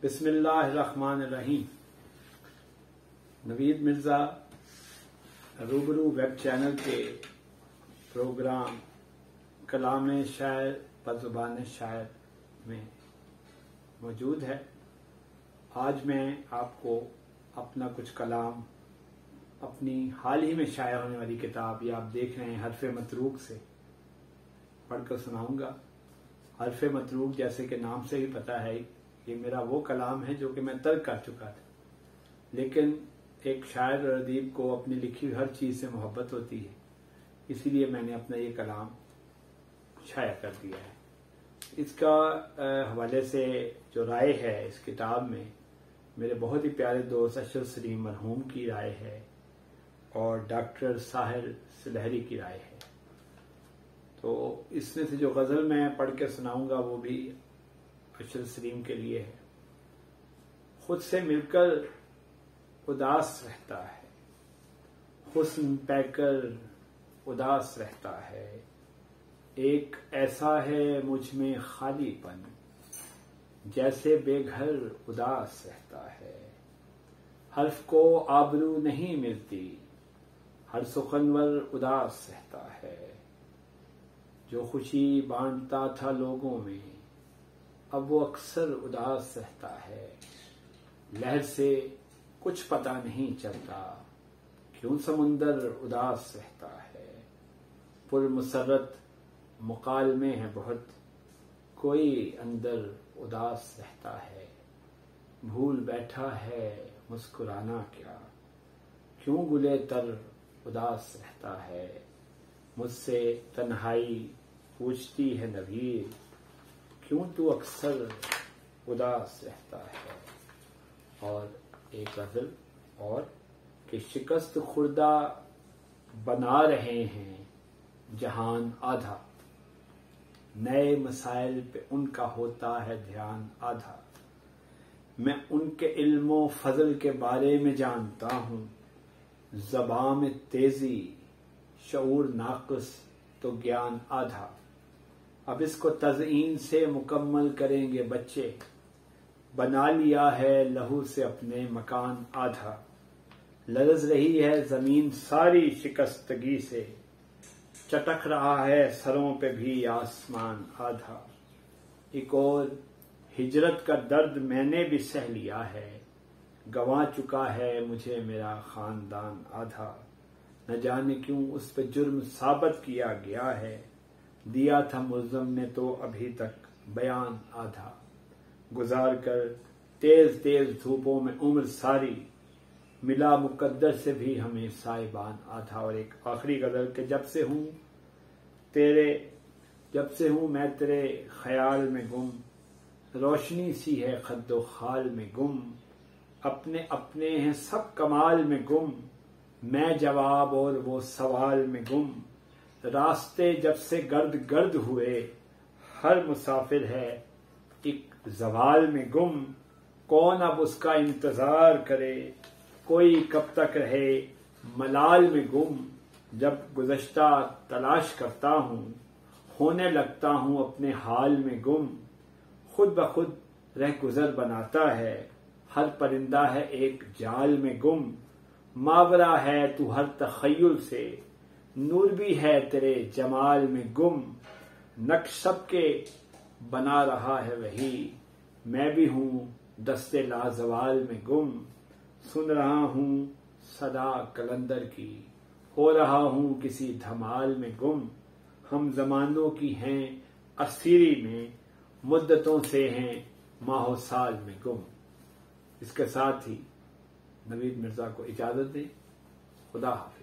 بسم اللہ الرحمن الرحیم۔ نوید مرزا روبرو ویب چینل کے پروگرام کلام شاعر بزبان شاعر میں موجود ہے۔ آج میں آپ کو اپنا کچھ کلام اپنی حال ہی میں شائع ہونے والی کتاب یہ آپ دیکھ رہے ہیں حرف متروک سے پڑھ کر سناؤں گا۔ حرف متروک جیسے کہ نام سے ہی پتہ ہے یہ میرا وہ کلام ہے جو کہ میں ترک کر چکا تھا، لیکن ایک شاعر اور ادیب کو اپنی لکھی ہوئی ہر چیز سے محبت ہوتی ہے، اسی لیے میں نے اپنا یہ کلام شائع کر دیا ہے۔ اس کا حوالے سے جو رائے ہے اس کتاب میں میرے بہت ہی پیارے دوست اشرف سلیم مرحوم کی رائے ہے اور ڈاکٹر ساحر سلہری کی رائے ہے۔ تو اس میں سے جو غزل میں پڑھ کے سناؤں گا وہ بھی اشرف سلیم کے لیے ہے۔ خود سے مل کر اداس رہتا ہے، حسن پہ کر اداس رہتا ہے، ایک ایسا ہے مجھ میں خالی پن جیسے بے گھر اداس رہتا ہے، حرف کو آبرو نہیں ملتی ہر سخنور اداس رہتا ہے، جو خوشی بانٹتا تھا لوگوں میں اب وہ اکثر اداس رہتا ہے، لہر سے کچھ پتہ نہیں چلتا کیوں سمندر اداس رہتا ہے، پر مسرت مکالمے ہیں بہت کوئی اندر اداس رہتا ہے، بھول بیٹھا ہے مسکرانا کیا کیوں گلے تر اداس رہتا ہے، مجھ سے تنہائی پوچھتی ہے نوید کیوں تو اکثر اداس رہتا ہے۔ اور ایک غزل اور کہ شکست خوردہ بنا رہے ہیں جہان آدھا، نئے مسائل پہ ان کا ہوتا ہے دھیان آدھا، میں ان کے علم و فضل کے بارے میں جانتا ہوں، زبان میں تیزی شعور ناقص تو گیان آدھا، اب اس کو تزئین سے مکمل کریں گے بچے، بنا لیا ہے لہو سے اپنے مکان آدھا، لرز رہی ہے زمین ساری شکستگی سے، چٹک رہا ہے سروں پہ بھی آسمان آدھا، ایک اور ہجرت کا درد میں نے بھی سہ لیا ہے، گنوا چکا ہے مجھے میرا خاندان آدھا، نہ جانے کیوں اس پہ جرم ثابت کیا گیا ہے، دیا تھا ملزم نے تو ابھی تک بیان آدھا، گزار کر تیز تیز دھوپوں میں عمر ساری، ملا مقدر سے بھی ہمیں سائبان آدھا۔ اور ایک آخری غزل کہ جب سے ہوں میں تیرے خیال میں گم، روشنی سی ہے خد و خال میں گم، اپنے ہیں سب کمال میں گم، میں جواب اور وہ سوال میں گم، راستے جب سے گرد ہوئے ہر مسافر ہے ایک زوال میں گم، کون اب اس کا انتظار کرے کوئی کب تک رہے ملال میں گم، جب گزشتہ تلاش کرتا ہوں ہونے لگتا ہوں اپنے حال میں گم، خود بخود رہ گزر بناتا ہے ہر پرندہ ہے ایک جال میں گم، ماورا ہے تو ہر تخیل سے نور بھی ہے تیرے جمال میں گم، نقش سب کے بنا رہا ہے وہی میں بھی ہوں دستے لازوال میں گم، سن رہا ہوں صدا کلندر کی ہو رہا ہوں کسی دھمال میں گم، ہم زمانوں کی ہیں اسیری میں مدتوں سے ہیں ماہ و سال میں گم۔ اس کے ساتھ ہی نوید مرزا کو اجازت دیں، خدا حافظ۔